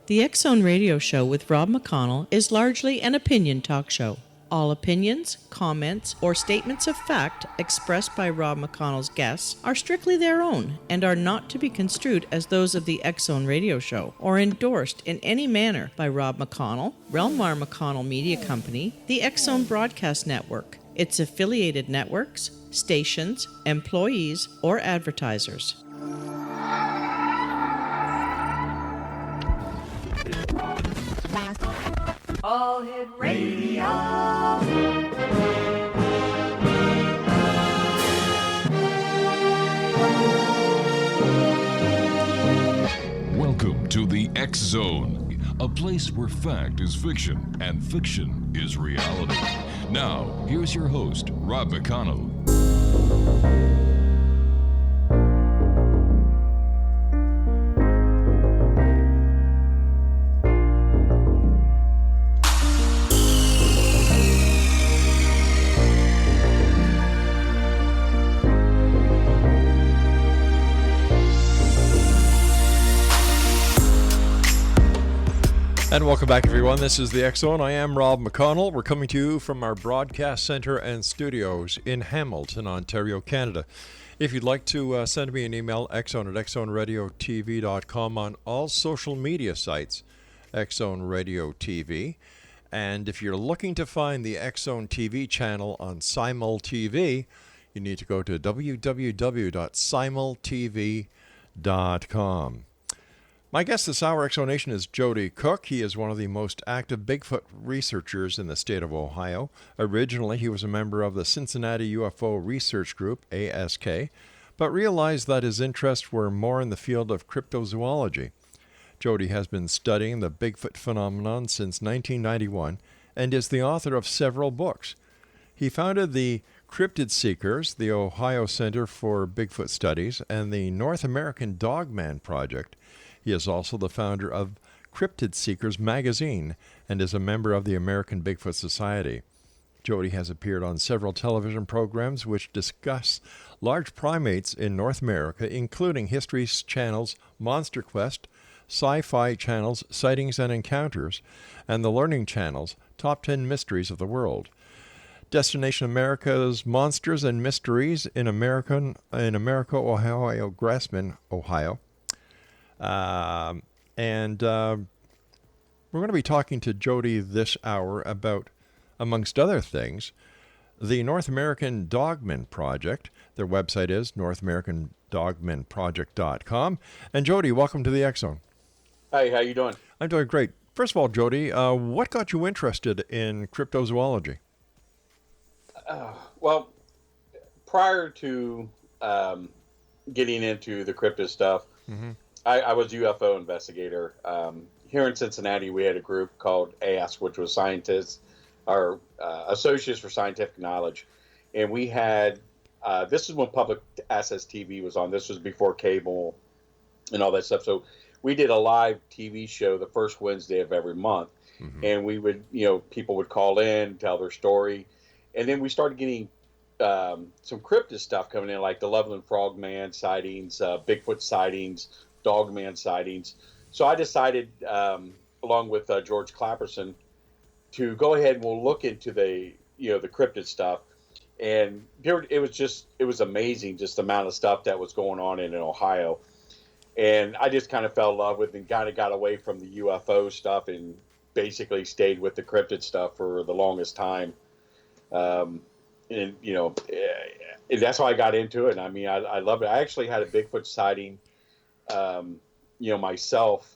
The X Zone Radio Show with Rob McConnell is largely an opinion talk show. All opinions, comments, or statements of fact expressed by Rob McConnell's guests are strictly their own and are not to be construed as those of the X Zone Radio Show or endorsed in any manner by Rob McConnell, Relmar McConnell Media Company, the X Zone Broadcast Network, its affiliated networks, stations, employees, or advertisers. All Hit Radio. Welcome to the X Zone, a place where fact is fiction and fiction is reality. Now, here's your host, Rob McConnell. And welcome back, everyone. This is the X Zone. I am Rob McConnell. We're coming to you from our broadcast center and studios in Hamilton, Ontario, Canada. If you'd like to send me an email, xzone@xzoneradiotv.com, on all social media sites, X Zone Radio TV. And if you're looking to find the X Zone TV channel on Simul TV, you need to go to www.simultv.com. My guest this hour, Exonation, is Joedy Cook. He is one of the most active Bigfoot researchers in the state of Ohio. Originally, he was a member of the Cincinnati UFO research group, A.S.K, but realized that his interests were more in the field of cryptozoology. Joedy has been studying the Bigfoot phenomenon since 1991 and is the author of several books. He founded the Cryptid Seekers, the Ohio Center for Bigfoot Studies, and the North American Dogman project. He is also the founder of Cryptid Seekers Magazine and is a member of the American Bigfoot Society. Joedy has appeared on several television programs which discuss large primates in North America, including History Channel's Monster Quest, SyFy Channel's Sightings and Encounters, and the Learning Channel's Top 10 Mysteries of the World. Destination America's Monsters and Mysteries in America, Ohio Grassman, Ohio. We're going to be talking to Joedy this hour about, amongst other things, the North American Dogman project. Their website is northamericandogmanproject.com. And Joedy, welcome to the X Zone. Hi, how you doing? I'm doing great. First of all, Joedy, what got you interested in cryptozoology? Well, prior to getting into the crypto stuff, I was a UFO investigator. Here in Cincinnati, we had a group called A.S.K, which was scientists, or Associates for Scientific Knowledge. And we had, this is when public access TV was on. This was before cable and all that stuff. So we did a live TV show the first Wednesday of every month. And we would, people would call in, tell their story. And then we started getting some cryptid stuff coming in, like the Loveland Frogman sightings, Bigfoot sightings, Dogman sightings. So I decided, along with George Clapperson, to go ahead and we'll look into the cryptid stuff. And it was amazing, just the amount of stuff that was going on in Ohio. And I just kind of fell in love with it and kind of got away from the UFO stuff and basically stayed with the cryptid stuff for the longest time. And that's how I got into it. I mean, I love it. I actually had a Bigfoot sighting, myself,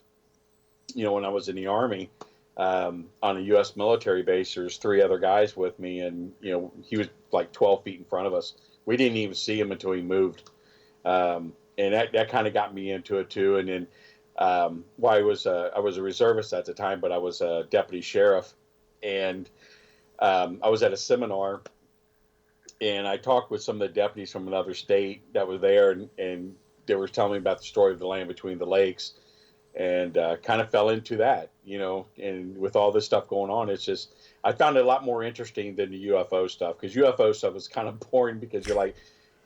when I was in the Army, on a U.S. military base. There's 3 other guys with me, and, he was like 12 feet in front of us. We didn't even see him until he moved. And that kind of got me into it too. And then, I was a reservist at the time, but I was a deputy sheriff, and I was at a seminar, and I talked with some of the deputies from another state that were there, and they were telling me about the story of the land between the lakes, and kind of fell into that, and with all this stuff going on, it's just, I found it a lot more interesting than the UFO stuff, because UFO stuff is kind of boring because you're like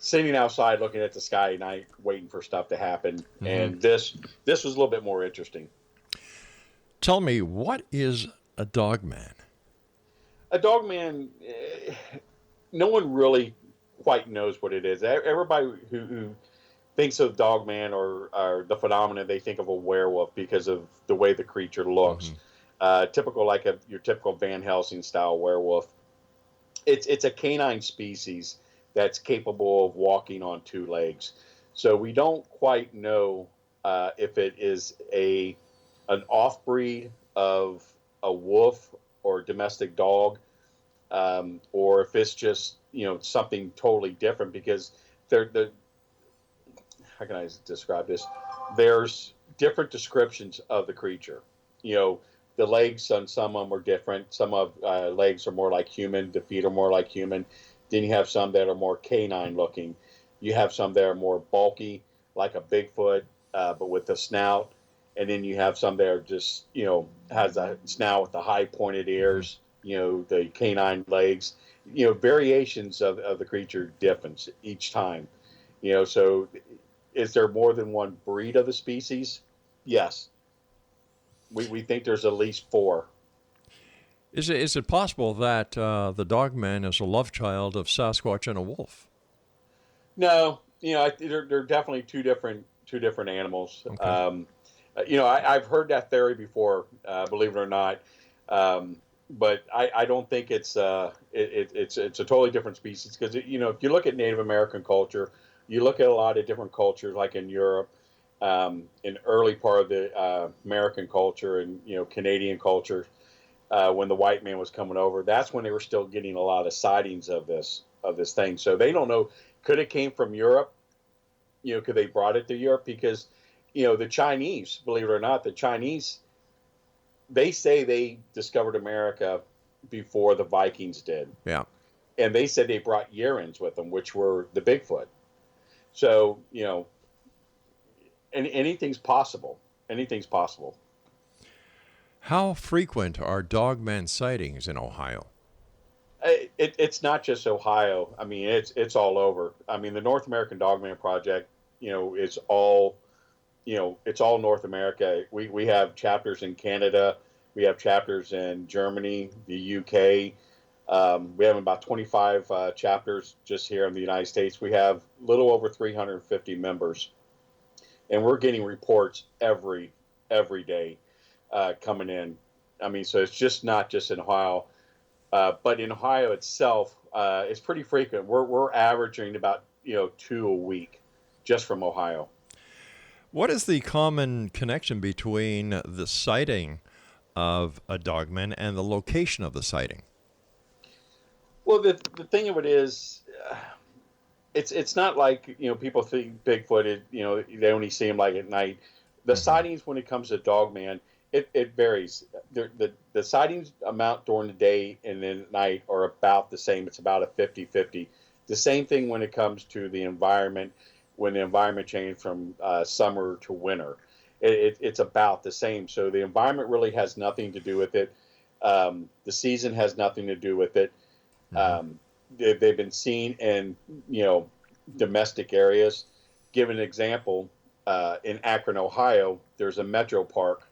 sitting outside looking at the sky at night waiting for stuff to happen. And this was a little bit more interesting. Tell me, what is a dogman? A dogman, no one really quite knows what it is. Everybody who thinks of dogman or the phenomenon, they think of a werewolf because of the way the creature looks. Typical, like your typical Van Helsing style werewolf. It's a canine species that's capable of walking on two legs. So we don't quite know if it is an off breed of a wolf or domestic dog, or if it's just something totally different, because how can I describe this? There's different descriptions of the creature. The legs on some of them are different. Some of legs are more like human. The feet are more like human. Then you have some that are more canine looking. You have some that are more bulky, like a Bigfoot, but with a snout. And then you have some that are just, has a snout with the high pointed ears, the canine legs, variations of the creature different each time. So is there more than one breed of the species? Yes. We think there's at least 4. Is it possible that the dogman is a love child of Sasquatch and a wolf? No, they're definitely two different animals. Okay. I've heard that theory before, believe it or not, but I don't think it's a totally different species, because if you look at Native American culture, you look at a lot of different cultures, like in Europe, in early part of the American culture and Canadian culture, when the white man was coming over, that's when they were still getting a lot of sightings of this thing. So they don't know, could it came from Europe? Could they brought it to Europe? Because the Chinese, believe it or not, they say they discovered America before the Vikings did. Yeah. And they said they brought Yerins with them, which were the Bigfoot. So, anything's possible. Anything's possible. How frequent are dogman sightings in Ohio? It's not just Ohio. I mean, it's all over. I mean, the North American Dogman Project, is all, it's all North America. We have chapters in Canada. We have chapters in Germany, the UK. We have about 25 chapters just here in the United States. We have a little over 350 members, and we're getting reports every day coming in. I mean, so it's just not just in Ohio, but in Ohio itself, it's pretty frequent. We're averaging about 2 a week just from Ohio. What is the common connection between the sighting of a dogman and the location of the sighting? Well, the thing of it is, it's not like people think Bigfoot. They only see him like at night. The sightings when it comes to dogman, it varies. The sightings amount during the day and then at night are about the same. It's about a 50-50. The same thing when it comes to the environment. When the environment changed from summer to winter, it's about the same. So the environment really has nothing to do with it. The season has nothing to do with it. They've been seen in domestic areas. Give an example, in Akron, Ohio, there's a metro park,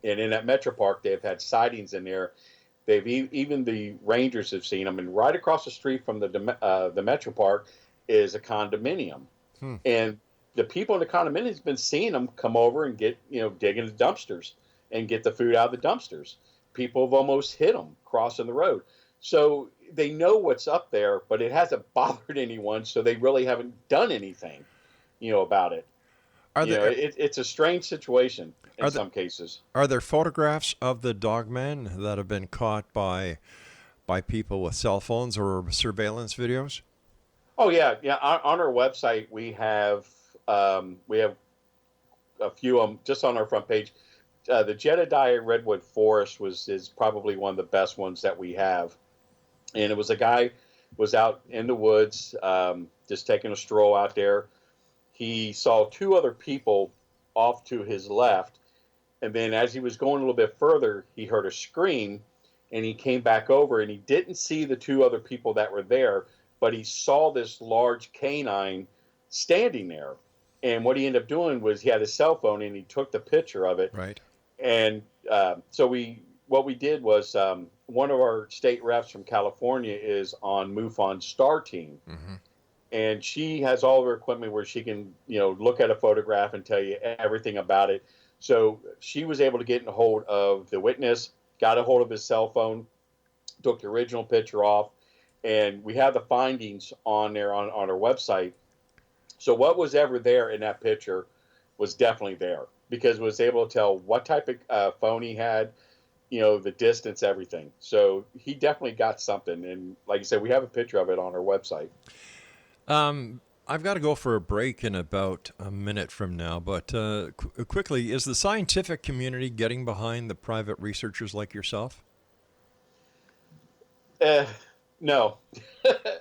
and in that metro park they've had sightings in there. They've even the rangers have seen them, and right across the street from the metro park is a condominium. And the people in the condominium have been seeing them come over and get, dig into dumpsters and get the food out of the dumpsters. People have almost hit them crossing the road. So they know what's up there, but it hasn't bothered anyone. So they really haven't done anything, about it. It's a strange situation in some cases. Are there photographs of the dogman that have been caught by people with cell phones or surveillance videos? Oh yeah. On our website, we have a few of them just on our front page. The Jedediah Redwood Forest is probably one of the best ones that we have, and it was a guy was out in the woods, just taking a stroll out there. He saw 2 other people off to his left, and then as he was going a little bit further, he heard a scream, and he came back over, and he didn't see the 2 other people that were there, but he saw this large canine standing there. And what he ended up doing was he had his cell phone and he took the picture of it. Right. And what we did was one of our state reps from California is on MUFON's STAR team. Mm-hmm. And she has all of her equipment where she can, look at a photograph and tell you everything about it. So she was able to get in hold of the witness, got a hold of his cell phone, took the original picture off, and we have the findings on there on our website. So what was ever there in that picture was definitely there, because it was able to tell what type of phone he had, the distance, everything. So he definitely got something. And like I said, we have a picture of it on our website. I've got to go for a break in about a minute from now, but quickly, is the scientific community getting behind the private researchers like yourself? No.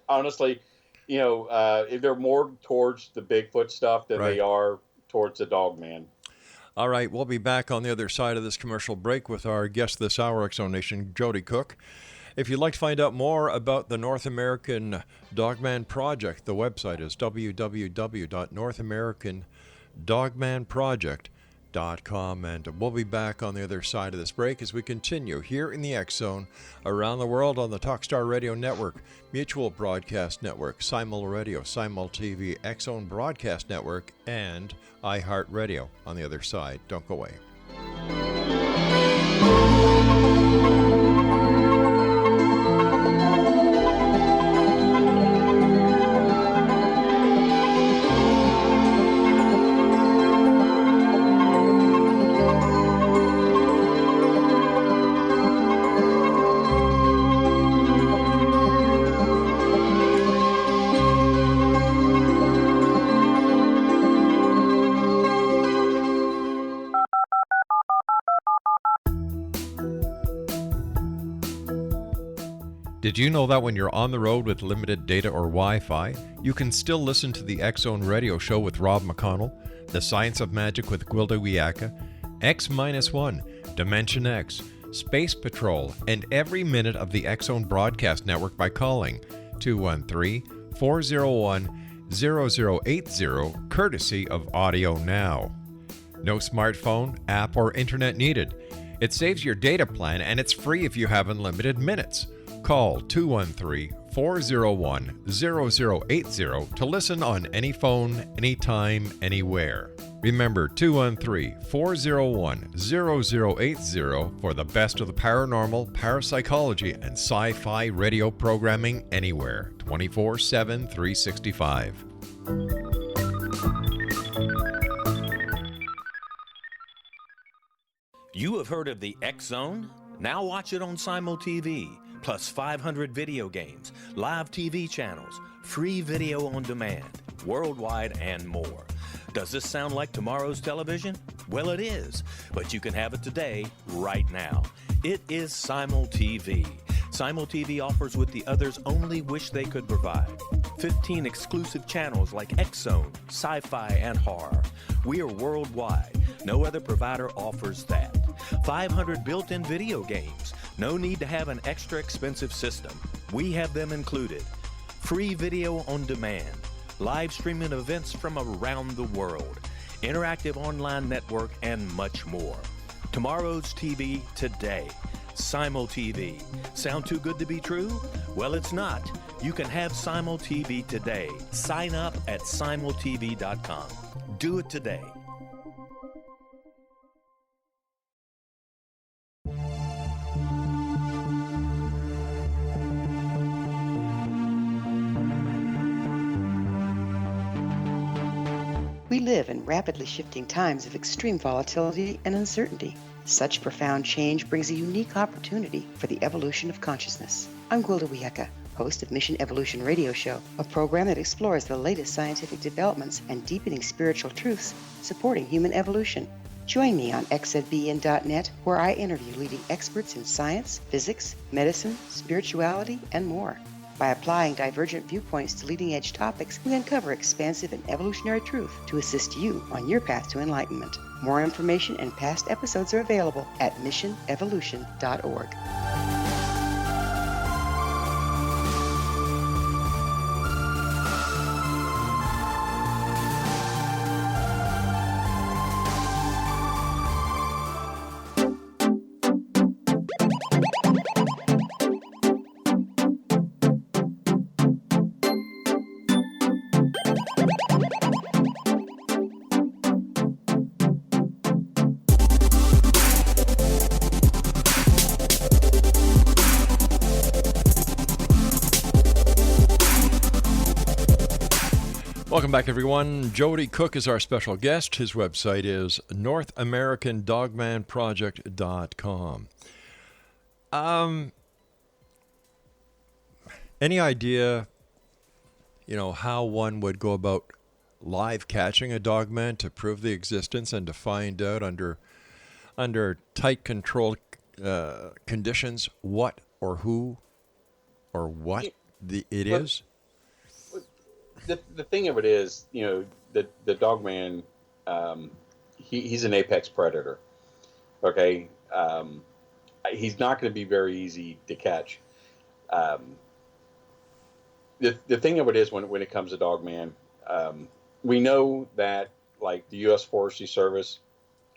Honestly, they're more towards the Bigfoot stuff than Right. they are towards the Dogman. All right, we'll be back on the other side of this commercial break with our guest this hour, Exonation, Joedy Cook. If you'd like to find out more about the North American Dogman Project, the website is www.northamericandogmanproject.com, and we'll be back on the other side of this break as we continue here in the X Zone, around the world on the Talkstar Radio Network, Mutual Broadcast Network, Simul Radio, Simul TV, X Zone Broadcast Network, and iHeartRadio on the other side. Don't go away. Did you know that when you're on the road with limited data or Wi-Fi, you can still listen to the X Zone Radio Show with Rob McConnell, The Science of Magic with Gwilda Wiyaka, X-1, Dimension X, Space Patrol, and every minute of the X Zone Broadcast Network by calling 213-401-0080, courtesy of Audio Now. No smartphone, app, or internet needed. It saves your data plan, and it's free if you have unlimited minutes. Call 213-401-0080 to listen on any phone, anytime, anywhere. Remember 213-401-0080 for the best of the paranormal, parapsychology, and sci-fi radio programming anywhere, 24/7, 365. You have heard of the X Zone? Now watch it on Simul TV. Plus 500 video games, live TV channels, free video on demand, worldwide, and more. Does this sound like tomorrow's television? Well, it is, but you can have it today, right now. It is Simul TV. Simul TV offers what the others only wish they could provide. 15 exclusive channels like X Zone, SyFy, and horror. We are worldwide. No other provider offers that. 500 built-in video games. No need to have an extra expensive system. We have them included. Free video on demand. Live streaming events from around the world. Interactive online network, and much more. Tomorrow's TV today. Simul TV. Sound too good to be true? Well, it's not. You can have Simul TV today. Sign up at simultv.com. Do it today. We live in rapidly shifting times of extreme volatility and uncertainty. Such profound change brings a unique opportunity for the evolution of consciousness. I'm Gwilda Wiyaka, host of Mission Evolution Radio Show, a program that explores the latest scientific developments and deepening spiritual truths supporting human evolution. Join me on xzbn.net, where I interview leading experts in science, physics, medicine, spirituality, and more. By applying divergent viewpoints to leading-edge topics, we uncover expansive and evolutionary truth to assist you on your path to enlightenment. More information and past episodes are available at missionevolution.org. Welcome back, everyone. Joedy Cook is our special guest. His website is NorthAmericanDogmanProject.com. Any idea, how one would go about live catching a dogman to prove the existence and to find out under tight controlled conditions what or who or what it is? The thing of it is, the dogman, he's an apex predator. Okay, he's not going to be very easy to catch. The thing of it is, when it comes to dogman, we know that like the U.S. Forestry Service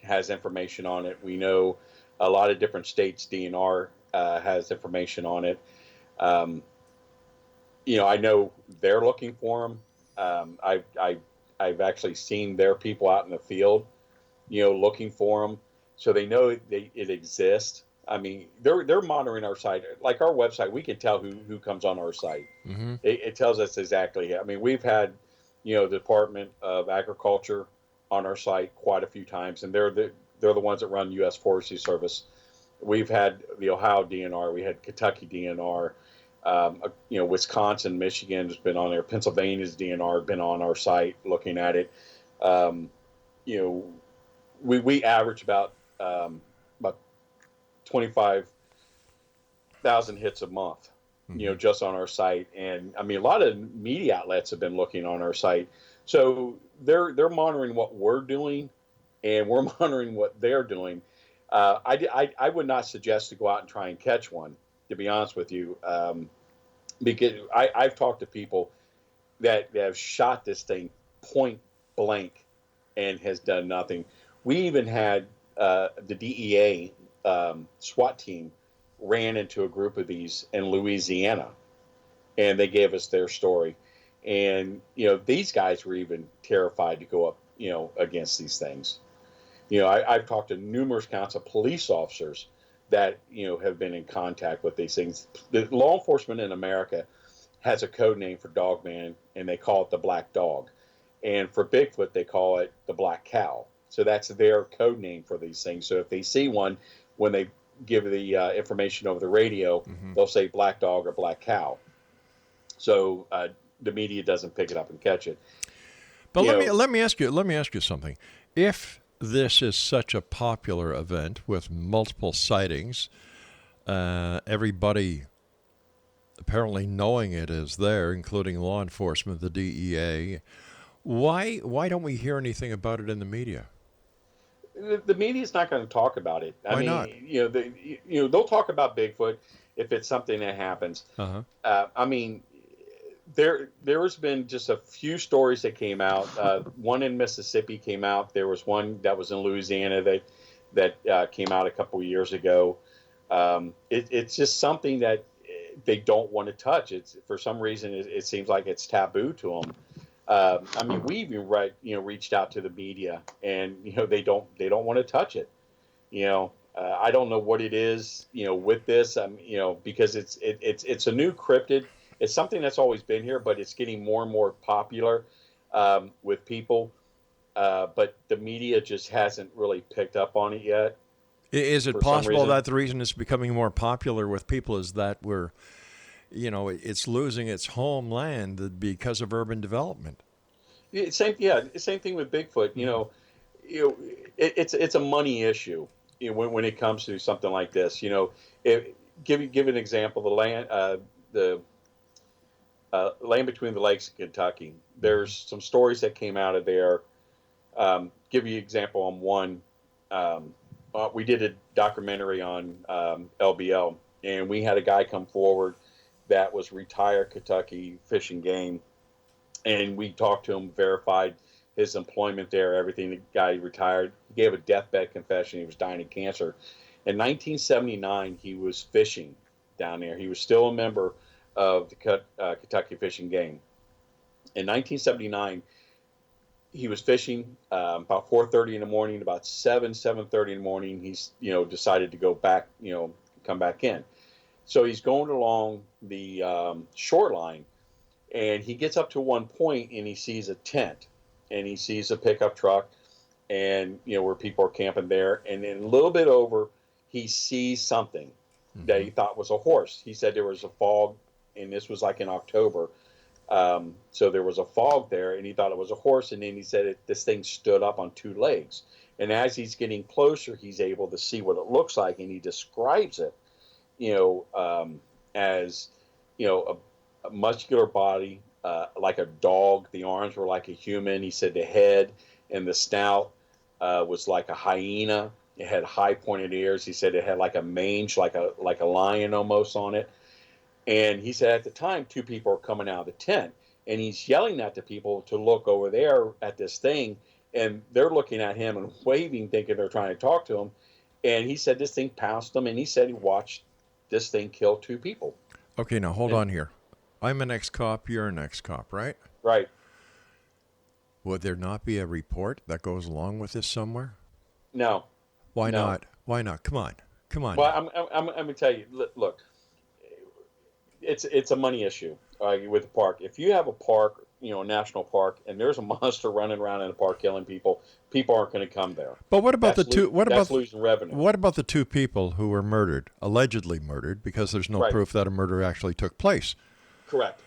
has information on it. We know a lot of different states' DNR has information on it. I know they're looking for them. I've actually seen their people out in the field, looking for them, so they know it exists. I mean, they're monitoring our site, like our website. We can tell who comes on our site. Mm-hmm. It tells us exactly. I mean, we've had, the Department of Agriculture on our site quite a few times, and they're the ones that run U.S. Forestry Service. We've had the Ohio DNR. We had Kentucky DNR. Wisconsin, Michigan has been on there. Pennsylvania's DNR been on our site looking at it. We average about 25,000 hits a month, just on our site. And I mean, a lot of media outlets have been looking on our site. So they're monitoring what we're doing, and we're monitoring what they're doing. I would not suggest to go out and try and catch one, to be honest with you, because I've talked to people that have shot this thing point blank and has done nothing. We even had the DEA SWAT team ran into a group of these in Louisiana, and they gave us their story. And, these guys were even terrified to go up, against these things. I've talked to numerous counts of police officers that, have been in contact with these things. The law enforcement in America has a code name for dogman, and they call it the black dog. And for Bigfoot, they call it the black cow. So that's their code name for these things. So if they see one, when they give the information over the radio, mm-hmm. they'll say black dog or black cow. So the media doesn't pick it up and catch it. But let me ask you something. If this is such a popular event with multiple sightings, everybody apparently knowing it is there, including law enforcement, the DEA, why don't we hear anything about it in the media? The media's not going to talk about it. Why not? They'll talk about Bigfoot if it's something that happens. Uh-huh. There's been just a few stories that came out. One in Mississippi came out. There was one that was in Louisiana that came out a couple of years ago. It's just something that they don't want to touch. It's for some reason it seems like it's taboo to them. We even reached out to the media, and they don't want to touch it. I don't know what it is with this. Because it's a new cryptid. It's something that's always been here, but it's getting more and more popular with people. But the media just hasn't really picked up on it yet. Is it possible that the reason it's becoming more popular with people is that it's losing its homeland because of urban development? Same thing with Bigfoot. It's a money issue. When it comes to something like this, give an example. The land between the lakes in Kentucky. There's some stories that came out of there. Give you an example on one. We did a documentary on LBL, and we had a guy come forward that was retired Kentucky Fish and Game, and we talked to him, verified his employment there, everything. The guy retired. He gave a deathbed confession. He was dying of cancer. In 1979, he was fishing down there. He was still a member of the Kentucky Fish and Game. In 1979, he was fishing about 4:30 in the morning. About 7:30 in the morning, he's decided to go back, come back in. So he's going along the shoreline, And he gets up to one point and he sees a tent and he sees a pickup truck and, where people are camping there. And then a little bit over, he sees something that he thought was a horse. He said there was a fog, and this was like in October. So there was a fog there, and he thought it was a horse. And then he said this thing stood up on two legs. And as he's getting closer, he's able to see what it looks like, and he describes it, as, a muscular body, like a dog. The arms were like a human. He said the head and the snout was like a hyena. It had high pointed ears. He said it had like a mange, like a lion almost on it. And he said at the time, two people are coming out of the tent, and he's yelling at the people to look over there at this thing. And they're looking at him and waving, thinking they're trying to talk to him. And he said this thing passed them, and he said he watched this thing kill two people. Okay, now hold on here. I'm an ex-cop, you're an ex-cop, right? Right. Would there not be a report that goes along with this somewhere? No. Why not? Why not? Come on. Well, I'm going to tell you, look, it's a money issue with the park. If you have a park, a national park, and there's a monster running around in the park killing people aren't going to come there. But what about that's losing revenue. What about the two people who were murdered, allegedly murdered, because there's no proof that a murder actually took place? Correct.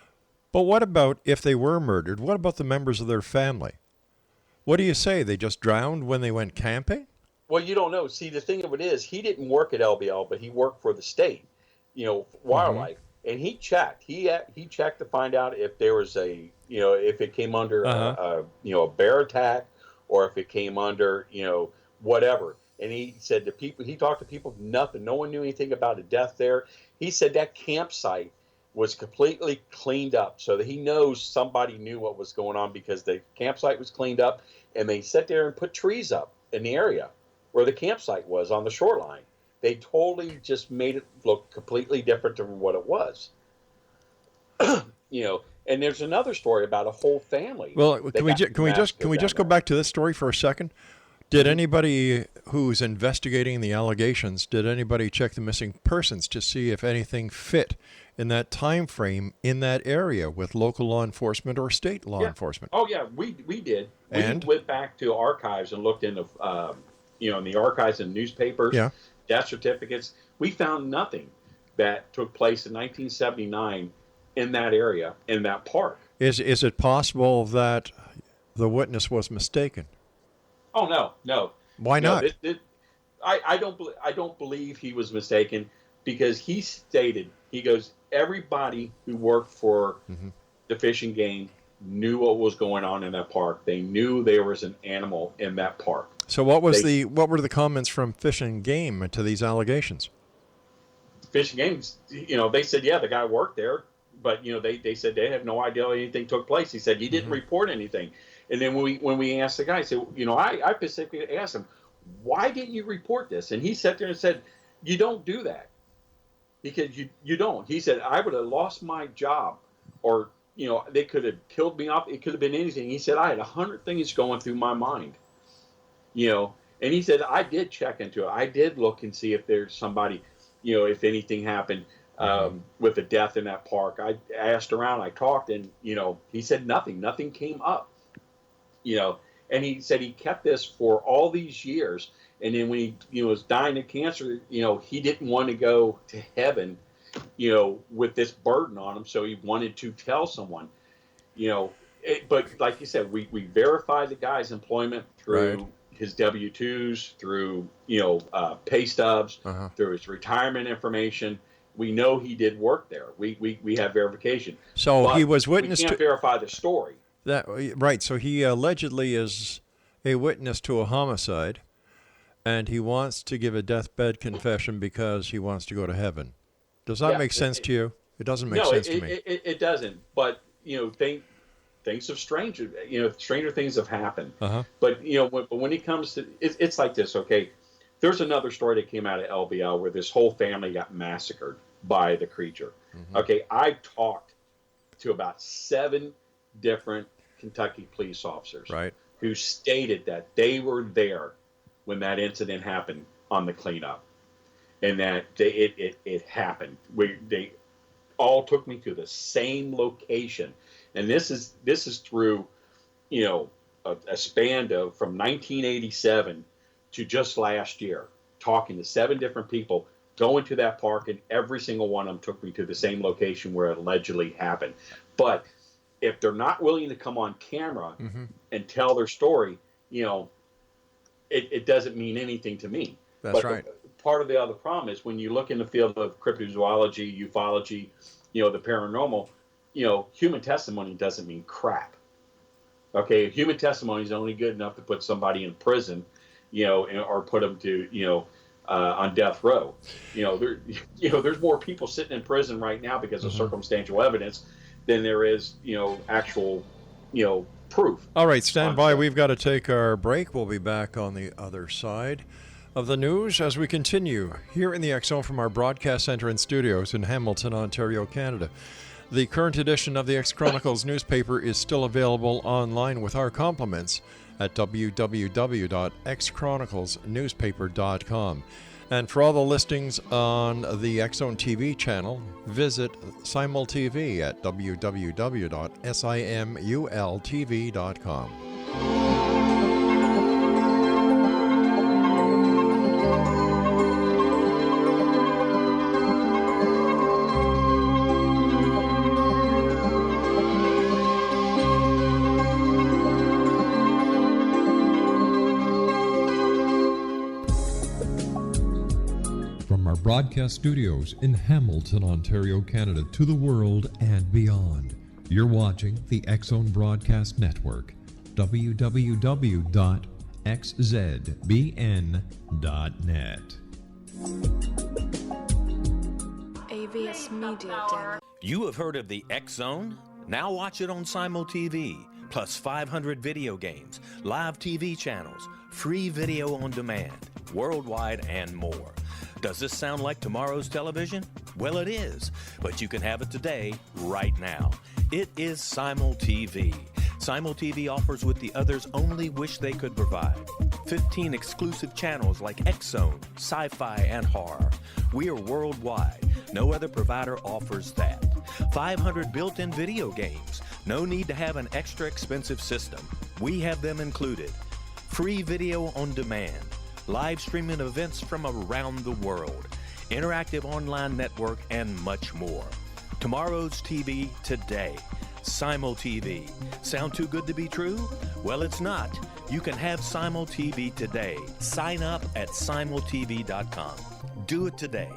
But what about if they were murdered? What about the members of their family? What do you say? They just drowned when they went camping? Well, you don't know. See, the thing of it is, he didn't work at LBL, but he worked for the state, wildlife. And he checked. He checked to find out if there was if it came under a bear attack, or if it came under whatever. And he said he talked to people, nothing. No one knew anything about a death there. He said that campsite was completely cleaned up, so that he knows somebody knew what was going on, because the campsite was cleaned up, and they sat there and put trees up in the area where the campsite was on the shoreline. They totally just made it look completely different than what it was. And there's another story about a whole family. Well, can we just go back to this story for a second? Did anybody who's investigating the allegations, did anybody check the missing persons to see if anything fit in that time frame in that area with local law enforcement or state law enforcement? Oh yeah, we did. And? We went back to archives and looked into in the archives and newspapers, death certificates. We found nothing that took place in 1979 in that area, in that park. Is it possible that the witness was mistaken? Oh no. Why not? I don't believe he was mistaken, because he stated, he goes, everybody who worked for the Fish and Game knew what was going on in that park. They knew there was an animal in that park. So what were the comments from Fish and Game to these allegations? Fish and Game, they said, the guy worked there, but they said they have no idea anything took place. He said he didn't report anything. And then when we asked the guy, I said, I specifically asked him, why didn't you report this? And he sat there and said, you don't do that, because you don't. He said, I would have lost my job, or they could have killed me off. It could have been anything. He said, I had 100 things going through my mind. And he said, I did check into it. I did look and see if there's somebody, if anything happened with a death in that park. I asked around, I talked, and, he said nothing came up, and he said he kept this for all these years. And then when he, was dying of cancer, he didn't want to go to heaven, with this burden on him. So he wanted to tell someone, but like you said, we verified the guy's employment through his W-2s, through, pay stubs, through his retirement information. We know he did work there. We have verification. So he was witness to. We can't verify the story. So he allegedly is a witness to a homicide, and he wants to give a deathbed confession because he wants to go to heaven. Does that make sense to you? It doesn't make sense to me. It doesn't. But things have stranger things have happened. But when it comes to it's like this. Okay, there's another story that came out of LBL where this whole family got massacred by the creature. Okay, I talked to about 7 different Kentucky police officers who stated that they were there when that incident happened on the cleanup, and that it happened. They all took me to the same location. And this is through, a span of from 1987 to just last year, talking to 7 different people, going to that park, and every single one of them took me to the same location where it allegedly happened. But if they're not willing to come on camera and tell their story, it doesn't mean anything to me. That's but right. Part of the other problem is when you look in the field of cryptozoology, ufology, the paranormal, human testimony doesn't mean crap. Okay, human testimony is only good enough to put somebody in prison, or put them to, on death row. There's more people sitting in prison right now because of circumstantial evidence than there is, actual, proof. All right, stand by. We've got to take our break. We'll be back on the other side of the news as we continue here in the X Zone from our broadcast center and studios in Hamilton, Ontario, Canada. The current edition of the X Chronicles newspaper is still available online with our compliments at www.xchroniclesnewspaper.com. And for all the listings on the X Zone TV channel, visit SimulTV at www.simultv.com. Broadcast studios in Hamilton, Ontario, Canada, to the world and beyond. You're watching the X Zone Broadcast Network, www.xzbn.net. AVS Media. You have heard of the X Zone? Now watch it on SimulTV, plus 500 video games, live TV channels, free video on demand, worldwide, and more. Does this sound like tomorrow's television? Well, it is, but you can have it today, right now. It is SimulTV. SimulTV offers what the others only wish they could provide. 15 exclusive channels like X Zone, SyFy, and horror. We are worldwide. No other provider offers that. 500 built-in video games. No need to have an extra expensive system. We have them included. Free video on demand. Live streaming events from around the world, interactive online network, and much more. Tomorrow's TV today. SimulTV. Sound too good to be true? Well, it's not. You can have SimulTV today. Sign up at simultv.com. Do it today.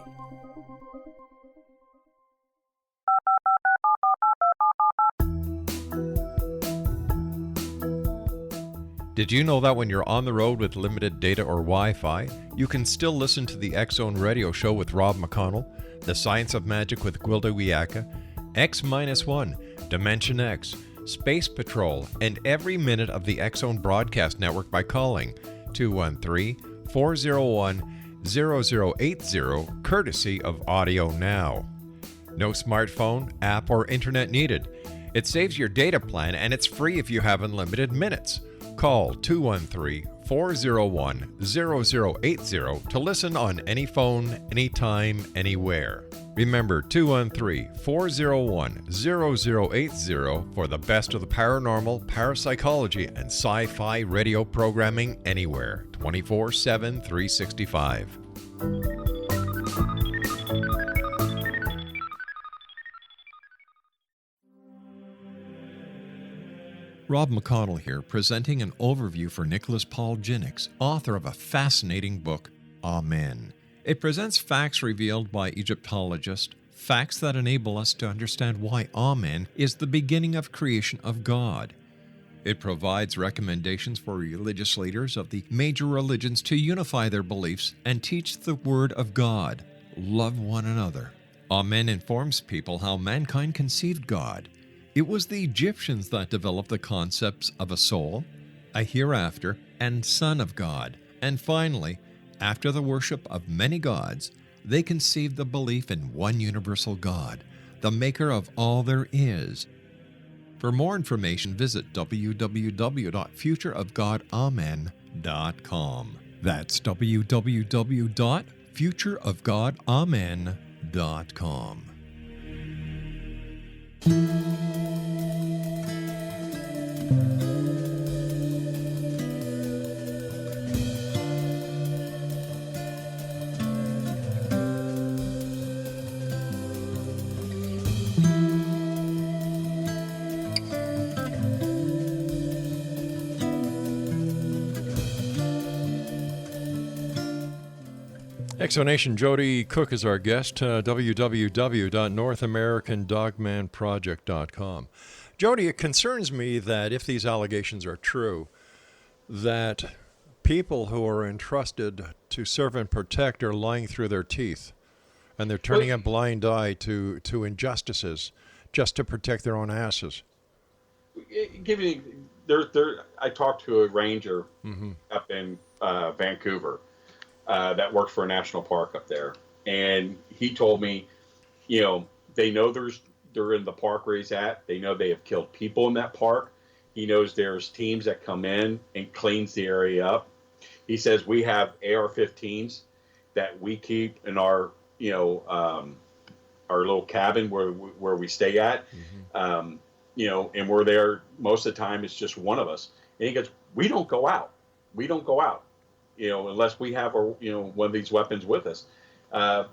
Did you know that when you're on the road with limited data or Wi-Fi, you can still listen to the X Zone radio show with Rob McConnell, The Science of Magic with Gwilda Wiyaka, X-1, Dimension X, Space Patrol, and every minute of the X Zone broadcast network by calling 213-401-0080, courtesy of Audio Now. No smartphone, app, or internet needed. It saves your data plan and it's free if you have unlimited minutes. Call 213-401-0080 to listen on any phone, anytime, anywhere. Remember 213-401-0080 for the best of the paranormal, parapsychology, and sci-fi radio programming anywhere, 24/7, 365. Rob McConnell here, presenting an overview for Nicholas Paul Jennings, author of a fascinating book, Amen. It presents facts revealed by Egyptologists, facts that enable us to understand why Amen is the beginning of creation of God. It provides recommendations for religious leaders of the major religions to unify their beliefs and teach the Word of God. Love one another. Amen informs people how mankind conceived God. It was the Egyptians that developed the concepts of a soul, a hereafter, and Son of God. And finally, after the worship of many gods, they conceived the belief in one universal God, the maker of all there is. For more information, visit www.futureofgodamen.com. That's www.futureofgodamen.com. Exonation, Joedy Cook is our guest, www.northamericandogmanproject.com. Joedy, it concerns me that if these allegations are true, that people who are entrusted to serve and protect are lying through their teeth, and they're turning a blind eye to injustices just to protect their own asses. I talked to a ranger up in Vancouver that works for a national park up there, and he told me, they know they're in the park where he's at. They know they have killed people in that park. He knows there's teams that come in and cleans the area up. He says we have AR-15s that we keep in our little cabin where we stay at. And we're there most of the time. It's just one of us. And he goes, we don't go out. Unless we have one of these weapons with us. That's,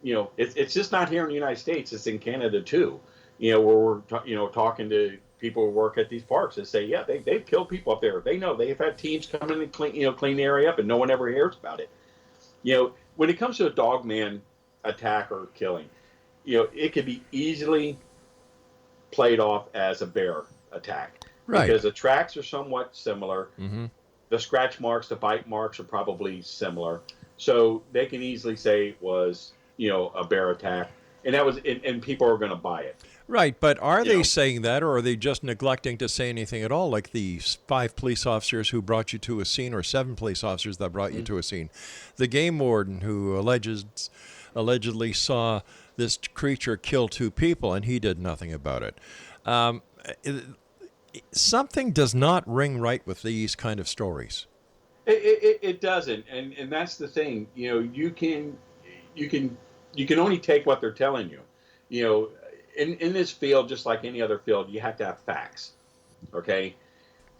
it's just not here in the United States. It's in Canada too. Where we're talking to people who work at these parks that say, yeah, they've killed people up there. They know they've had teams come in and clean the area up, and no one ever hears about it. When it comes to a dogman attack or killing, it could be easily played off as a bear attack, right? Because the tracks are somewhat similar. The scratch marks, the bite marks are probably similar, so they can easily say it was a bear attack, and that was and people are going to buy it. Right, but are they saying that, or are they just neglecting to say anything at all, like the 5 police officers who brought you to a scene, or 7 police officers that brought you to a scene? The game warden who allegedly saw this creature kill 2 people, and he did nothing about it. Something does not ring right with these kind of stories. It doesn't, and that's the thing. You can only take what they're telling you. In this field, just like any other field, you have to have facts. Okay,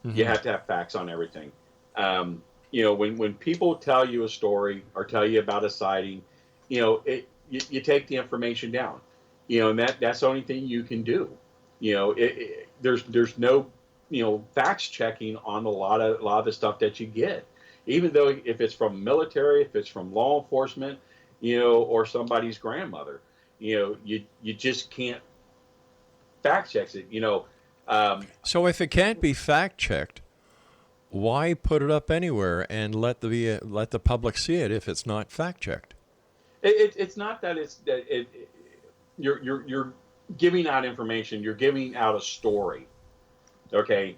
you have to have facts on everything. When people tell you a story or tell you about a sighting, you take the information down. And that's the only thing you can do. There's no facts checking on a lot of the stuff that you get, even though if it's from military, if it's from law enforcement, or somebody's grandmother. You just can't fact check it. So if it can't be fact checked, why put it up anywhere and let the public see it if it's not fact checked? It's not that you're giving out information. You're giving out a story. Okay,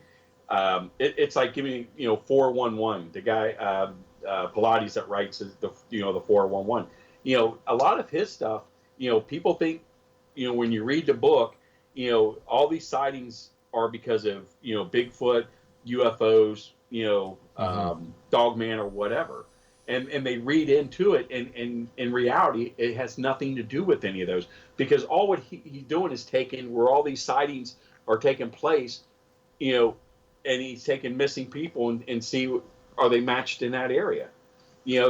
it's like giving 411. The guy Pilates that writes the 411. A lot of his stuff. People think, when you read the book, all these sightings are because of, Bigfoot, UFOs, Dogman or whatever. And they read into it. And in reality, it has nothing to do with any of those, because all what he's doing is taking where all these sightings are taking place, and he's taking missing people and see, are they matched in that area?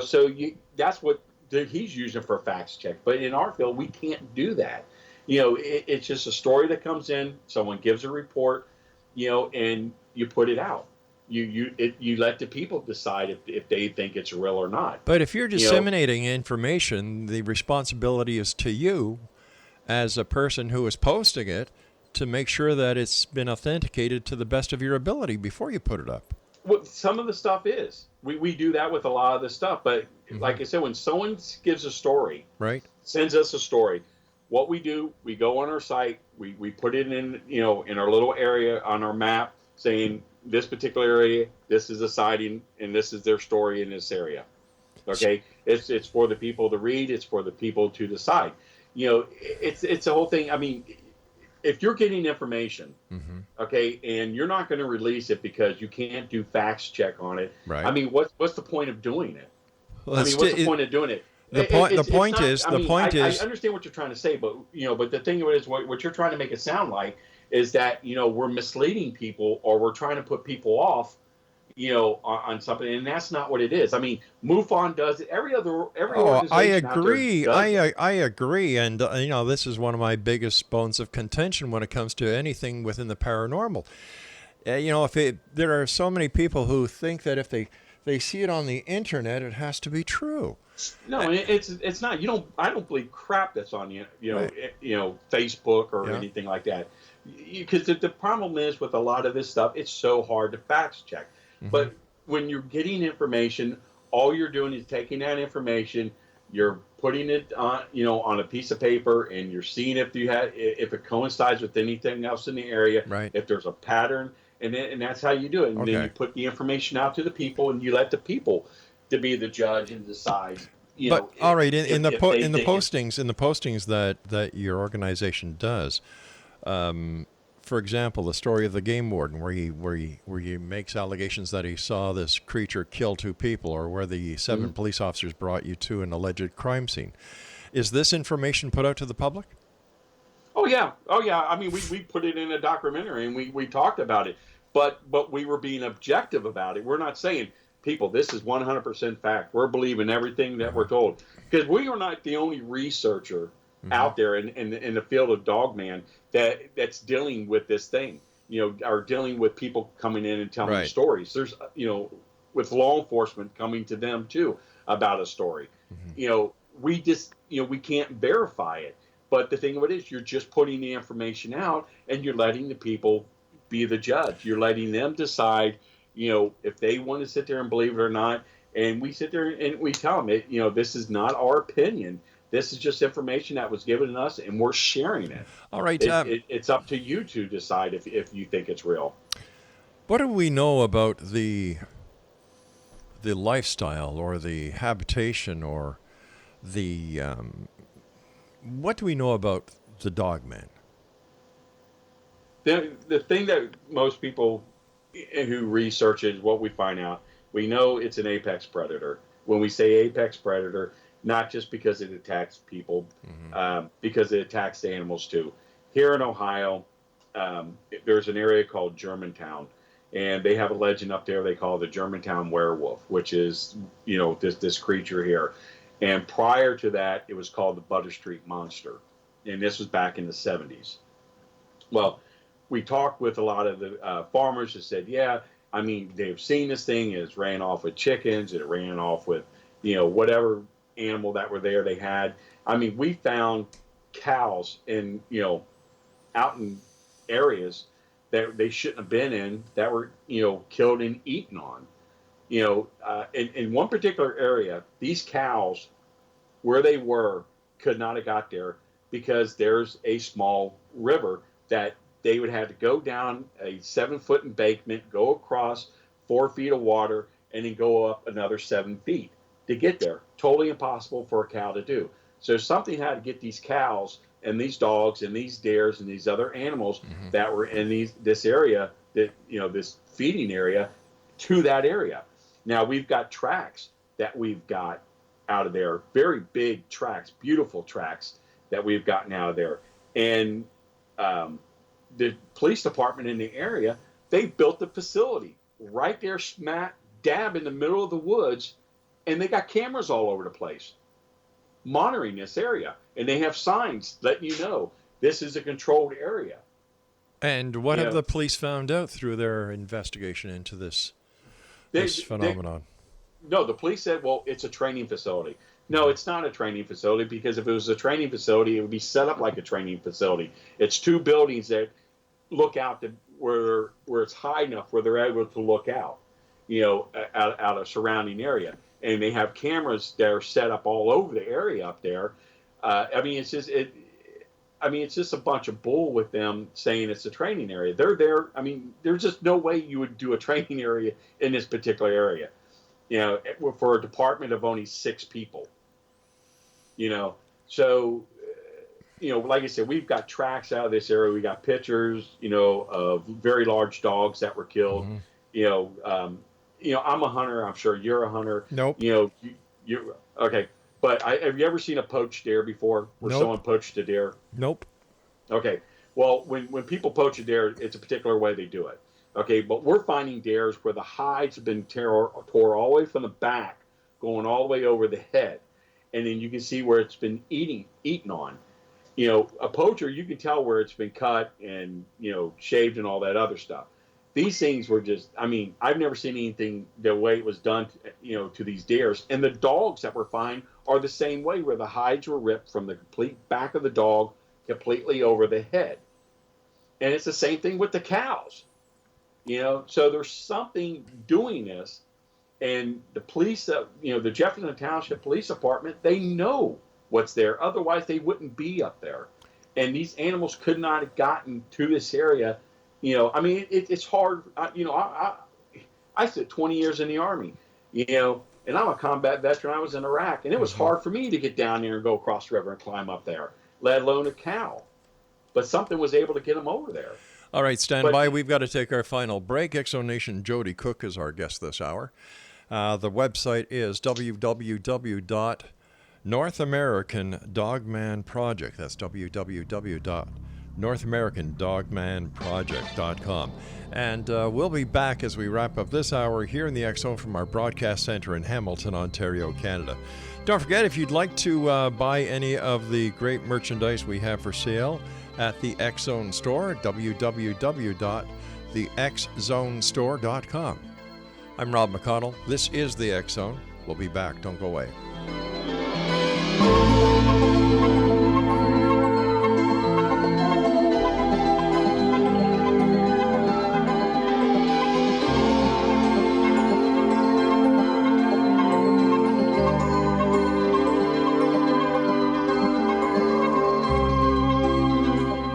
So that's what he's using for a facts check. But in our field, we can't do that. It's just a story that comes in, someone gives a report, and you put it out. You let the people decide if they think it's real or not. But if you're disseminating information, the responsibility is to you as a person who is posting it to make sure that it's been authenticated to the best of your ability before you put it up. Well, some of the stuff is. We do that with a lot of the stuff, but like I said, when someone gives a story, right, sends us a story, what we do, we go on our site, we put it in, in our little area on our map, saying this particular area, this is a sighting, and this is their story in this area. Okay, it's for the people to read, it's for the people to decide. It's a whole thing. I mean, if you're getting information, okay, and you're not going to release it because you can't do facts check on it, right? I mean, what's the point of doing it? Well, what's the point of doing it? The point is, I understand what you're trying to say, but but the thing is, what you're trying to make it sound like is that we're misleading people or we're trying to put people off, on something, and that's not what it is. I mean, MUFON does it. Every organization. I agree. I agree, and this is one of my biggest bones of contention when it comes to anything within the paranormal. There are so many people who think that if they they see it on the internet, it has to be true. No, it's not. I don't believe crap that's on Facebook or anything like that. Because the problem is with a lot of this stuff, it's so hard to fact check. Mm-hmm. But when you're getting information, all you're doing is taking that information, you're putting it on a piece of paper, and you're seeing if it coincides with anything else in the area, right. If there's a pattern, and that's how you do it. And then you put the information out to the people, and you let the people to be the judge and decide. All right, in the postings that your organization does, for example, the story of the game warden, where he makes allegations that he saw this creature kill 2 people, or where the 7 police officers brought you to an alleged crime scene. Is this information put out to the public? Oh yeah. I mean, we put it in a documentary, and we talked about it, but we were being objective about it. We're not saying, people, this is 100% fact. We're believing everything that we're told, because we are not the only researcher out there in the field of Dogman that's dealing with this thing, are dealing with people coming in and telling stories. There's, with law enforcement coming to them too about a story. We just, we can't verify it. But the thing of it is, you're just putting the information out, and you're letting the people be the judge. You're letting them decide, if they want to sit there and believe it or not. And we sit there and we tell them, this is not our opinion. This is just information that was given to us, and we're sharing it. All right. It's up to you to decide if you think it's real. What do we know about the lifestyle, or the habitation, or the what do we know about the Dogman? The thing that most people who research it, what we find out, we know it's an apex predator. When we say apex predator, not just because it attacks people, because it attacks the animals too. Here in Ohio, there's an area called Germantown, and they have a legend up there they call the Germantown werewolf, which is, this creature here. And prior to that, it was called the Butter Street Monster, and this was back in the 70s. Well, we talked with a lot of the farmers who said, they've seen this thing. It ran off with chickens. It ran off with, whatever animal that were there they had. We found cows out in areas that they shouldn't have been in, that were, killed and eaten on. In one particular area, these cows, where they were, could not have got there because there's a small river that they would have to go down a 7-foot embankment, go across 4 feet of water, and then go up another 7 feet to get there. Totally impossible for a cow to do. So something had to get these cows and these dogs and these deers and these other animals that were in this area, that this feeding area, to that area. Now we've got tracks that we've got out of there, very big tracks, beautiful tracks that we've gotten out of there. And the police department in the area, they built the facility right there, smack dab in the middle of the woods, and they got cameras all over the place monitoring this area, and they have signs letting you know this is a controlled area. And what have the police found out through their investigation into this phenomenon? The police said, well, it's a training facility. No, it's not a training facility, because if it was a training facility, it would be set up like a training facility. It's 2 buildings that look out to where it's high enough where they're able to look out, out of surrounding area. And they have cameras that are set up all over the area up there. It's just a bunch of bull with them saying it's a training area. They're there. There's just no way you would do a training area in this particular area, for a department of only 6 people. So, like I said, we've got tracks out of this area. We got pictures, of very large dogs that were killed. I'm a hunter. I'm sure you're a hunter. Nope. You're okay. But have you ever seen a poached deer before, where someone poached a deer? Nope. Okay. Well, when people poach a deer, it's a particular way they do it. Okay. But we're finding deers where the hides have been tore all the way from the back, going all the way over the head. And then you can see where it's been eaten on. A poacher, you can tell where it's been cut and, shaved and all that other stuff. these things were just, I mean, I've never seen anything the way it was done, to these deers. And the dogs that were found are the same way, where the hides were ripped from the complete back of the dog completely over the head. And it's the same thing with the cows, So there's something doing this. And the police, the Jefferson Township Police Department, they know what's there. Otherwise, they wouldn't be up there. And these animals could not have gotten to this area. I mean, it's hard. I spent 20 years in the Army, and I'm a combat veteran. I was in Iraq, and it was hard for me to get down there and go across the river and climb up there, let alone a cow. But something was able to get them over there. All right, stand by. We've got to take our final break. Exonation Joedy Cook is our guest this hour. The website is North American Dogman Project. That's www.NorthAmericanDogmanProject.com. And we'll be back as we wrap up this hour here in the X Zone from our broadcast center in Hamilton, Ontario, Canada. Don't forget, if you'd like to buy any of the great merchandise we have for sale at the X Zone store, www.thexzonestore.com. I'm Rob McConnell. This is the X Zone. We'll be back. Don't go away.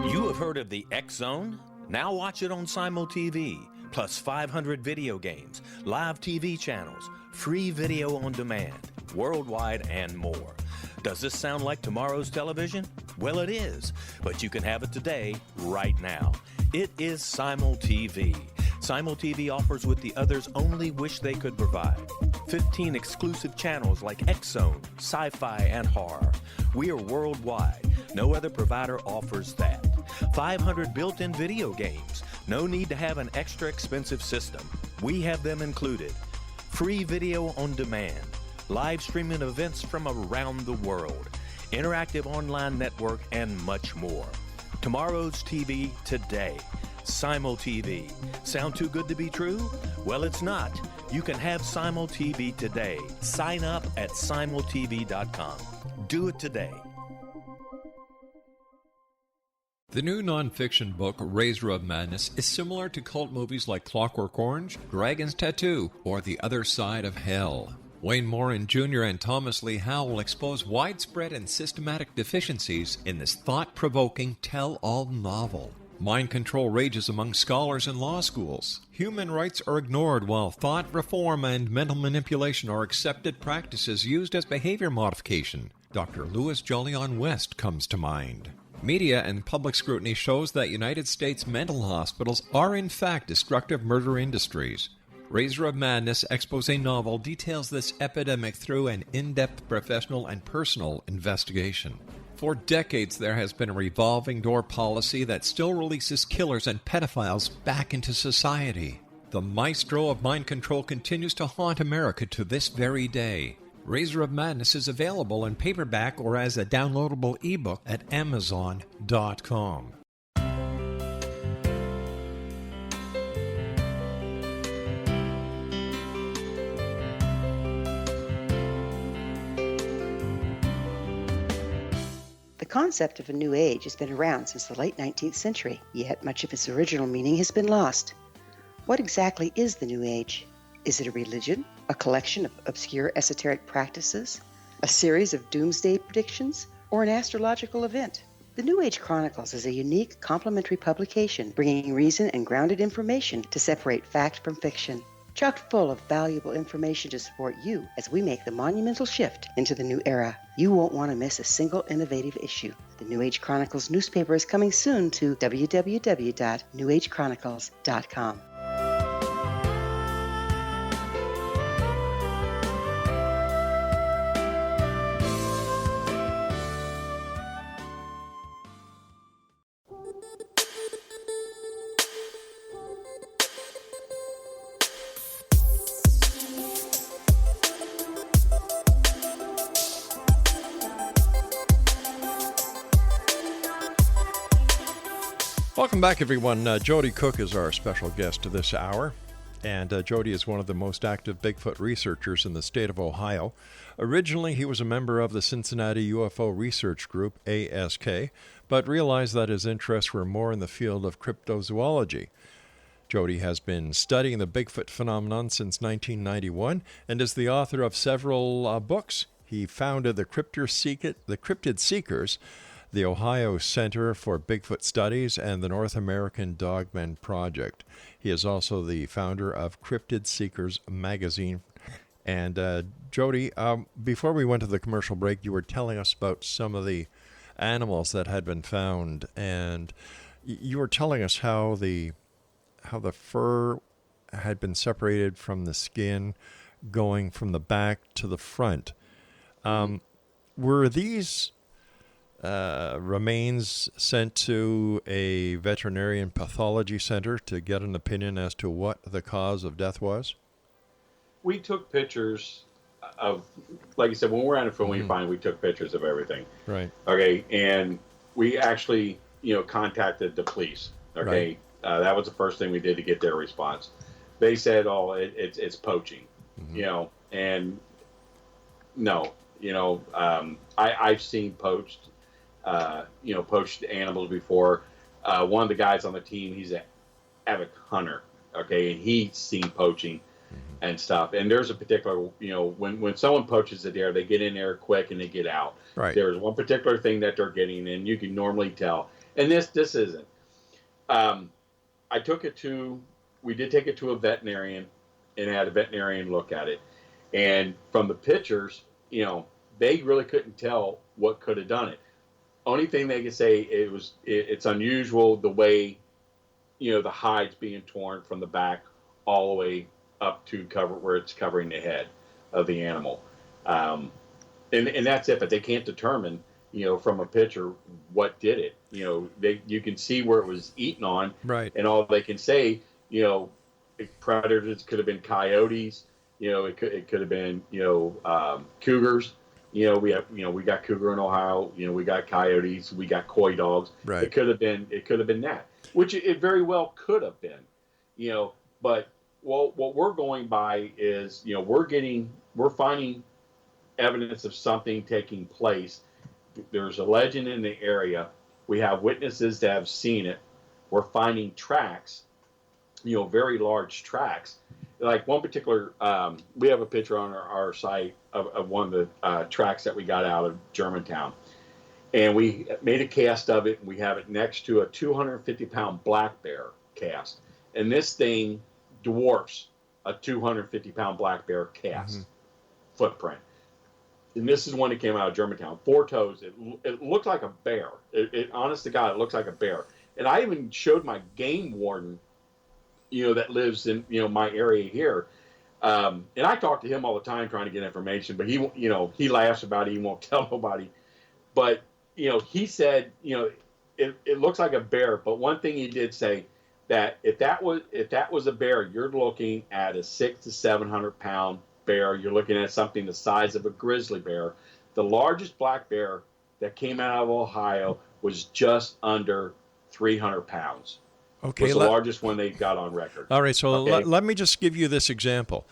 You have heard of the X Zone? Now watch it on Simul TV, plus 500 video games, live TV channels, free video on demand, worldwide, and more. Does this sound like tomorrow's television? Well, it is, but you can have it today, right now. It is Simul TV. Simul TV offers what the others only wish they could provide. 15 exclusive channels like X Zone, SyFy, and horror. We are worldwide. No other provider offers that. 500 built-in video games. No need to have an extra expensive system. We have them included. Free video on demand. Live streaming events from around the world. Interactive online network, and much more. Tomorrow's TV today. Simul TV. Sound too good to be true? Well, it's not. You can have Simul TV today. Sign up at simultv.com. Do it today. The new nonfiction book, Razor of Madness, is similar to cult movies like Clockwork Orange, Dragon's Tattoo, or The Other Side of Hell. Wayne Morin Jr. and Thomas Lee Howe will expose widespread and systematic deficiencies in this thought-provoking tell-all novel. Mind control rages among scholars in law schools. Human rights are ignored while thought reform and mental manipulation are accepted practices used as behavior modification. Dr. Louis Jolyon West comes to mind. Media and public scrutiny shows that United States mental hospitals are in fact destructive murder industries. Razor of Madness expose novel details this epidemic through an in-depth professional and personal investigation. For decades, there has been a revolving door policy that still releases killers and pedophiles back into society. The maestro of mind control continues to haunt America to this very day. Razor of Madness is available in paperback or as a downloadable ebook at Amazon.com. The concept of a new age has been around since the late 19th century, yet much of its original meaning has been lost. What exactly is the new age? Is it a religion, a collection of obscure esoteric practices, a series of doomsday predictions, or an astrological event? The New Age Chronicles is a unique, complementary publication bringing reason and grounded information to separate fact from fiction. Chock full of valuable information to support you as we make the monumental shift into the new era. You won't want to miss a single innovative issue. The New Age Chronicles newspaper is coming soon to www.newagechronicles.com. Welcome back, everyone. Joedy Cook is our special guest this hour. And Joedy is one of the most active Bigfoot researchers in the state of Ohio. Originally, he was a member of the Cincinnati UFO research group, A.S.K, but realized that his interests were more in the field of cryptozoology. Joedy has been studying the Bigfoot phenomenon since 1991 and is the author of several books. He founded the Cryptid Seekers, the Ohio Center for Bigfoot Studies, and the North American Dogman Project. He is also the founder of Cryptid Seekers Magazine. And Joedy, before we went to the commercial break, you were telling us about some of the animals that had been found, and you were telling us how the fur had been separated from the skin, going from the back to the front. Were these remains sent to a veterinarian pathology center to get an opinion as to what the cause of death was? We took pictures of, like I said, when we're on a film, we took pictures of everything. Right. Okay, and we actually, contacted the police. Okay, right. That was the first thing we did to get their response. They said, "Oh, it's poaching," and no, I've seen poached animals before. One of the guys on the team, he's an avid hunter, okay, and he's seen poaching and stuff. And there's a particular, when someone poaches a deer, they get in there quick and they get out. Right. There's one particular thing that they're getting, and you can normally tell. And this isn't. We did take it to a veterinarian and had a veterinarian look at it. And from the pictures, they really couldn't tell what could have done it. Only thing they could say, it's unusual the way, the hide's being torn from the back all the way up to cover where it's covering the head of the animal. And that's it, but they can't determine, from a picture what did it. You can see where it was eaten on, right? And all they can say, predators could have been coyotes, it could have been, cougars. We got cougar in Ohio. We got coyotes. We got coy dogs. Right. It could have been that, which it very well could have been. But what we're going by is, we're finding evidence of something taking place. There's a legend in the area. We have witnesses that have seen it. We're finding tracks, very large tracks. Like one particular, we have a picture on our site of one of the tracks that we got out of Germantown. And we made a cast of it, and we have it next to a 250-pound black bear cast. And this thing dwarfs a 250-pound black bear cast footprint. And this is one that came out of Germantown. 4 toes. It looked like a bear. Honest to God, it looks like a bear. And I even showed my game warden, that lives in, my area here. And I talk to him all the time trying to get information, but he laughs about it. He won't tell nobody. But, he said, it looks like a bear. But one thing he did say, that if that was a bear, you're looking at a 600 to 700 pound bear. You're looking at something the size of a grizzly bear. The largest black bear that came out of Ohio was just under 300 pounds. Okay, was the largest one they got on record. All right, so okay? let me just give you this example.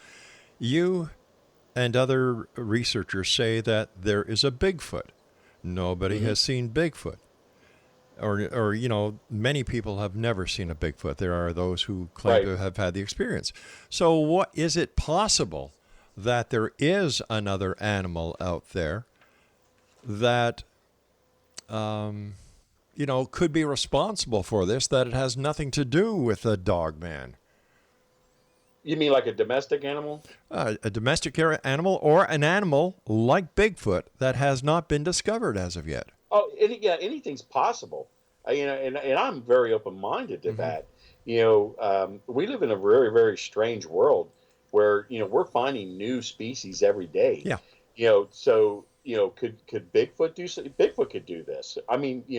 You and other researchers say that there is a Bigfoot. Nobody has seen Bigfoot. Or many people have never seen a Bigfoot. There are those who claim to have had the experience. So what is it possible that there is another animal out there that could be responsible for this, that it has nothing to do with the Dogman? You mean like a domestic animal? A domestic animal, or an animal like Bigfoot that has not been discovered as of yet. Oh, anything's possible. And I'm very open-minded to that. We live in a very, very strange world where, we're finding new species every day. Yeah. So, could Bigfoot do something? Bigfoot could do this. I mean, we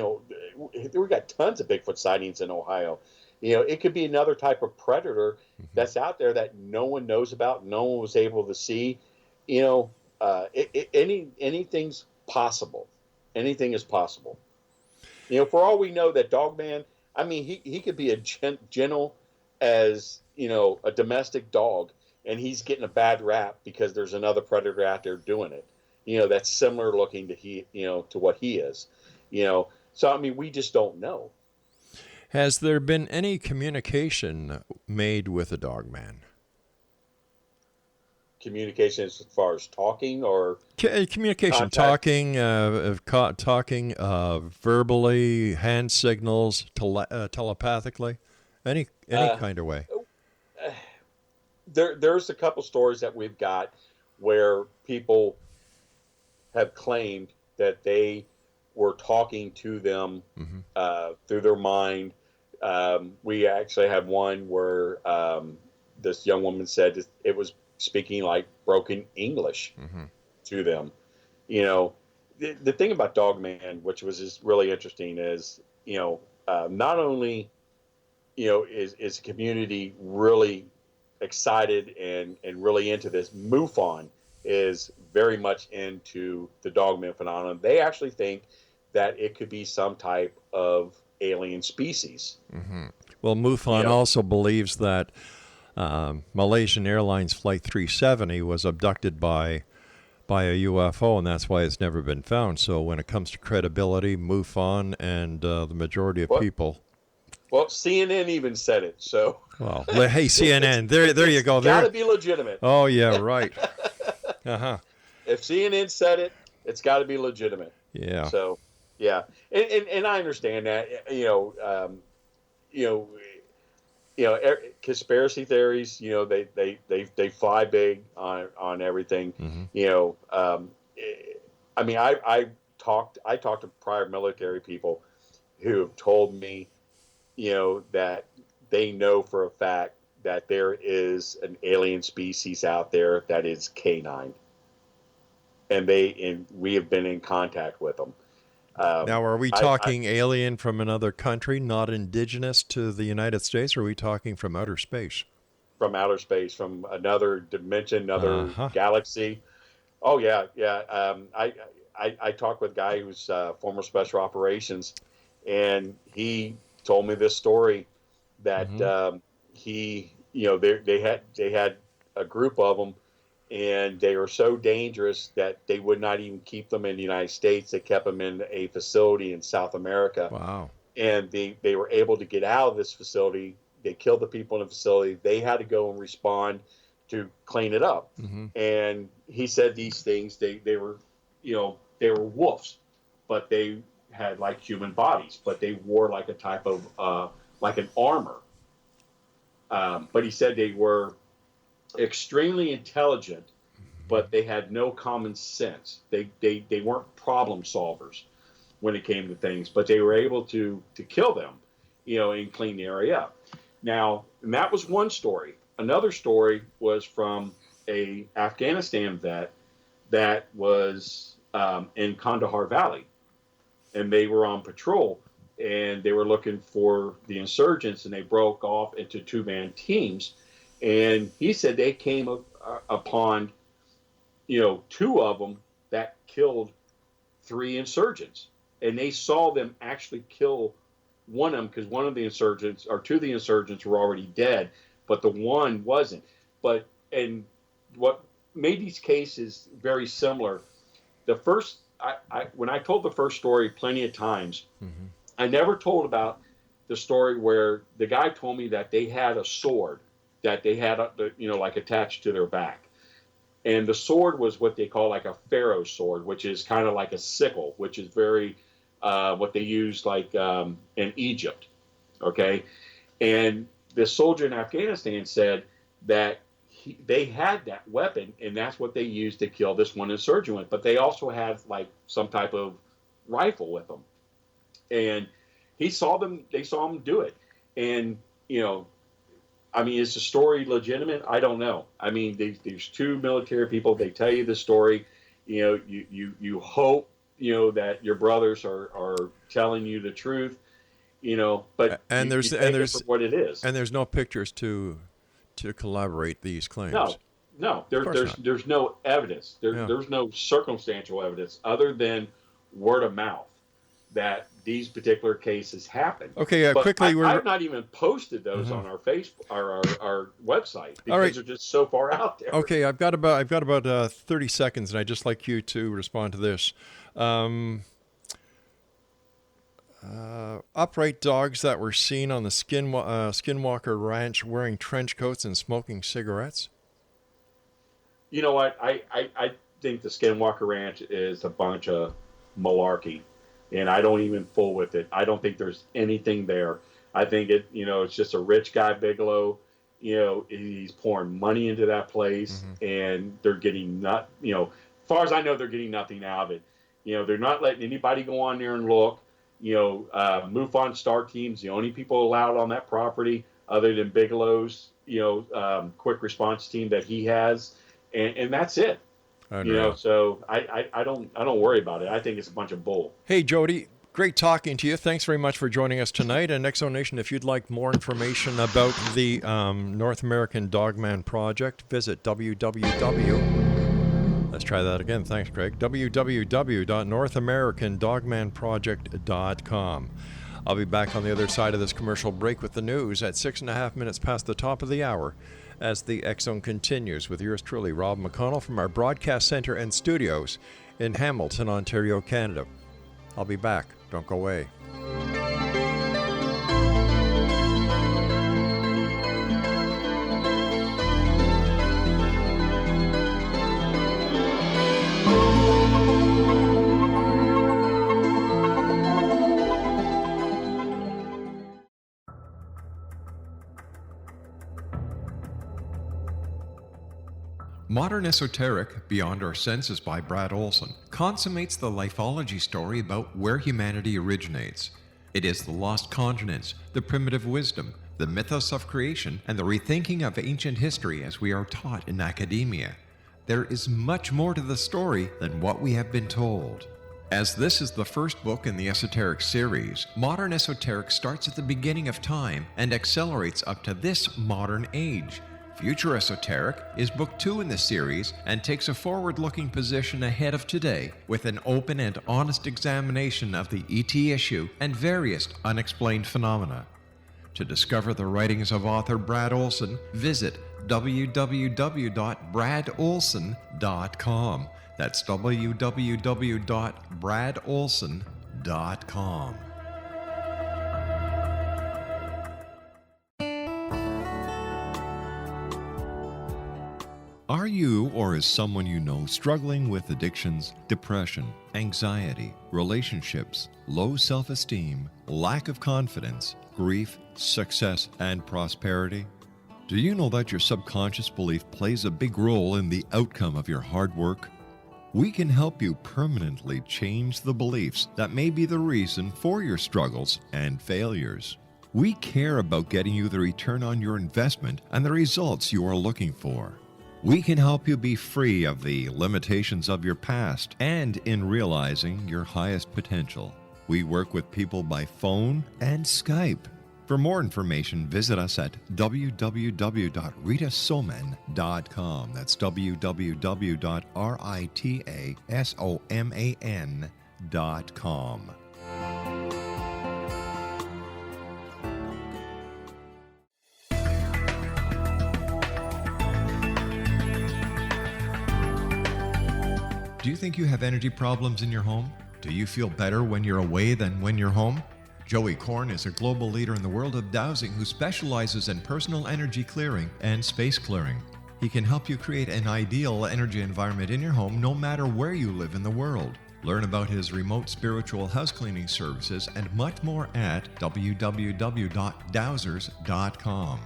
got tons of Bigfoot sightings in Ohio. It could be another type of predator that's out there that no one knows about, no one was able to see. Anything's possible. Anything is possible. For all we know, that Dogman I mean, he could be a gentle as, a domestic dog, and he's getting a bad rap because there's another predator out there doing it. That's similar looking to what he is. So I mean, we just don't know. Has there been any communication made with the Dogman? Communication as far as talking or communication, talking, verbally, hand signals, telepathically, any kind of way. There's a couple stories that we've got where people have claimed that they were talking to them through their mind. We actually had one where this young woman said it was speaking like broken English to them. The thing about Dogman, which was just really interesting, is not only is the community really excited and really into this. MUFON is very much into the Dogman phenomenon. They actually think that it could be some type of alien species. Well, MUFON also believes that Malaysian Airlines Flight 370 was abducted by a UFO, and that's why it's never been found. So when it comes to credibility, MUFON and the majority of people... Well, CNN even said it, so... Well, hey, CNN, there you go. It's got to be legitimate. Oh, yeah, right. If CNN said it, it's got to be legitimate. Yeah. So, yeah. And I understand that, conspiracy theories, they fly big on everything. I mean, I talked to prior military people who have told me, that they know for a fact that there is an alien species out there that is canine, and we have been in contact with them. Now, are we talking alien from another country, not indigenous to the United States, or are we talking from outer space? From outer space, from another dimension, another galaxy. Oh, yeah. I talked with a guy who's former special operations, and he told me this story that they had a group of them, and they were so dangerous that they would not even keep them in the United States. They kept them in a facility in South America. Wow. And they were able to get out of this facility. They killed the people in the facility. They had to go and respond to clean it up. And he said these things, they were wolves, but they had like human bodies, but they wore like a type of like an armor. But he said they were extremely intelligent, but they had no common sense. They weren't problem solvers when it came to things, but they were able to kill them, and clean the area up. Now, and that was one story. Another story was from a Afghanistan vet that was in Kandahar Valley, and they were on patrol, and they were looking for the insurgents, and they broke off into two-man teams. And he said they came upon, two of them that killed 3 insurgents, and they saw them actually kill one of them, because one of the insurgents, or 2 of the insurgents, were already dead, but the one wasn't. And what made these cases very similar, the first, when I told the first story plenty of times, I never told about the story where the guy told me that they had a sword that they had, like attached to their back. And the sword was what they call like a pharaoh sword, which is kind of like a sickle, which is very, what they used like in Egypt. Okay. And the soldier in Afghanistan said that they had that weapon, and that's what they used to kill this one insurgent with. But they also had like some type of rifle with them. And they saw them do it. And, I mean, is the story legitimate? I don't know. I mean, there's 2 military people. They tell you the story. You hope, that your brothers are telling you the truth, but there's for what it is. And there's no pictures to corroborate these claims. No, there's no evidence. There's no circumstantial evidence other than word of mouth. that these particular cases happen. Okay, But quickly, I've not even posted those on our Facebook, our website, because right. they're just so far out there. Okay, I've got about 30 seconds, and I'd just like you to respond to this. Upright dogs that were seen on the Skinwalker Ranch wearing trench coats and smoking cigarettes. You know what? I think the Skinwalker Ranch is a bunch of malarkey, and I don't even fool with it. I don't think there's anything there. I think it's just a rich guy, Bigelow. He's pouring money into that place, and they're getting as far as I know, they're getting nothing out of it. They're not letting anybody go on there and look. MUFON Star Team's the only people allowed on that property, other than Bigelow's, quick response team that he has, and that's it. So I don't worry about it. I think it's a bunch of bull. Hey, Joedy, great talking to you. Thanks very much for joining us tonight. And Exo Nation, if you'd like more information about the North American Dogman project, visit Let's try that again. Thanks, Craig. www.northamericandogmanproject.com. I'll be back on the other side of this commercial break with the news at 6.5 minutes past the top of the hour as the X-Zone continues with yours truly, Rob McConnell, from our broadcast center and studios in Hamilton, Ontario, Canada. I'll be back. Don't go away. Modern Esoteric, Beyond Our Senses by Brad Olson, consummates the lifology story about where humanity originates. It is the lost continents, the primitive wisdom, the mythos of creation, and the rethinking of ancient history as we are taught in academia. There is much more to the story than what we have been told. As this is the first book in the Esoteric series, Modern Esoteric starts at the beginning of time and accelerates up to this modern age. Future Esoteric is book 2 in the series and takes a forward-looking position ahead of today with an open and honest examination of the ET issue and various unexplained phenomena. To discover the writings of author Brad Olson, visit www.bradolson.com. That's www.bradolson.com. Are you or is someone you know struggling with addictions, depression, anxiety, relationships, low self-esteem, lack of confidence, grief, success, and prosperity? Do you know that your subconscious belief plays a big role in the outcome of your hard work? We can help you permanently change the beliefs that may be the reason for your struggles and failures. We care about getting you the return on your investment and the results you are looking for. We can help you be free of the limitations of your past and in realizing your highest potential. We work with people by phone and Skype. For more information, visit us at www.ritasoman.com. That's www.ritasoman.com. Do you think you have energy problems in your home? Do you feel better when you're away than when you're home? Joey Korn is a global leader in the world of dowsing who specializes in personal energy clearing and space clearing. He can help you create an ideal energy environment in your home no matter where you live in the world. Learn about his remote spiritual house cleaning services and much more at www.dowsers.com.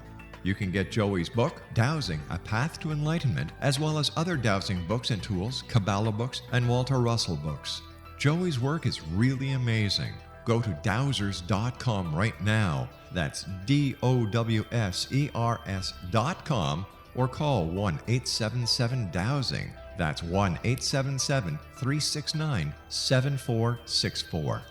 You can get Joey's book, Dowsing, A Path to Enlightenment, as well as other dowsing books and tools, Kabbalah books, and Walter Russell books. Joey's work is really amazing. Go to dowsers.com right now. That's DOWSERS.com or call 1-877-DOWSING. That's 1-877-369-7464.